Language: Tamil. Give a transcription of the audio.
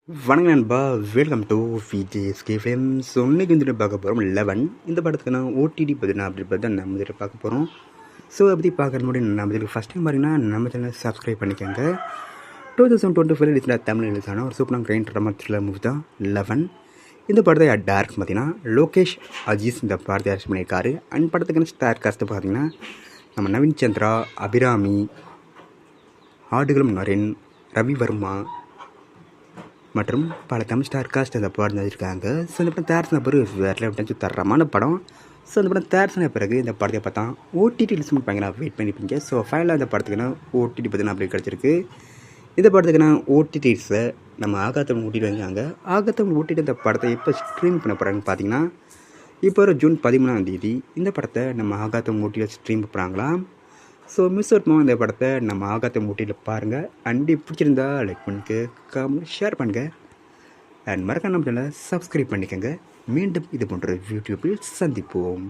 வணக்கம் நண்பா, வெல்கம் டு விஜேஎஸ்கே ஃபிலிம்ஸ். இன்னைக்கு வந்துட்டு பார்க்க போகிறோம் 11. இந்த படத்துக்கு நான் ஓடிடி பார்த்தீங்கன்னா அப்படி பார்த்து தான் நம்ம இதில் பார்க்க போகிறோம். ஸோ அதை பற்றி பார்க்குறது முன்னாடி நம்ம இதில் ஃபஸ்ட் டைம் பார்த்தீங்கன்னா நம்ம சேனல் சப்ஸ்கிரைப் பண்ணிக்கோங்க. 2025 ரிலீஸில் தமிழ் ரிலீஸான ஒரு சூப்பரான கிரைன் ட்ராமா த்ரில்லர் மூவி தான் 11. இந்த படத்தை டேரக்ட் பார்த்தீங்கன்னா லோகேஷ் அஜீஸ் இந்த படத்தை டேரக்ட் பண்ணியிருக்காரு. அண்ட் படத்துக்கான ஸ்டார் காஸ்ட்டு பார்த்தீங்கன்னா நம்ம நவீன் சந்திரா, அபிராமி, ஆடுகளம் நரேன், ரவிவர்மா மற்றும் பல தமிழ் ஸ்டார் காஸ்ட் அந்த படம் நடிச்சிருக்காங்க. ஸோ இந்த படம் தயாரிச்சின பிறகு வேறு தரமான படம். ஸோ இந்த படம் தயாரிச்சின பிறகு இந்த படத்தை பார்த்தா ஓடிடி ரிலீஸ் பண்ணிப்பாங்க, வெயிட் பண்ணிப்பீங்க. ஸோ ஃபைனலாக இந்த படத்துக்குன்னா ஓடிடி பார்த்தீங்கன்னா அப்படி கிடச்சிருக்கு. இந்த படத்துக்குன்னா ஓடிடிஸை நம்ம ஆகாத்தம் ஓட்டிட்டு வந்தாங்க. ஆகாத்தம் ஓட்டிட்டு இந்த படத்தை எப்போ ஸ்ட்ரீம் பண்ண போகிறாங்கன்னு பார்த்தீங்கன்னா இப்போ ஒரு ஜூன் 13 இந்த படத்தை நம்ம ஆகாத்தம் ஓட்டியில் ஸ்ட்ரீம் பண்ணுறாங்களாம். ஸோ மிஸ் அவுட்மா இந்த படத்தை நம்ம ஆகாத்தம் ஓட்டியில் பாருங்கள். அண்டி பிடிச்சிருந்தா லைக் பண்ணுங்க, கமெண்ட் ஷேர் பண்ணுங்கள். அண்ட் மறக்காம நம்ம சேனலை சப்ஸ்கிரைப் பண்ணிக்கோங்க. மீண்டும் இது போன்ற யூடியூப்பில் சந்திப்போம்.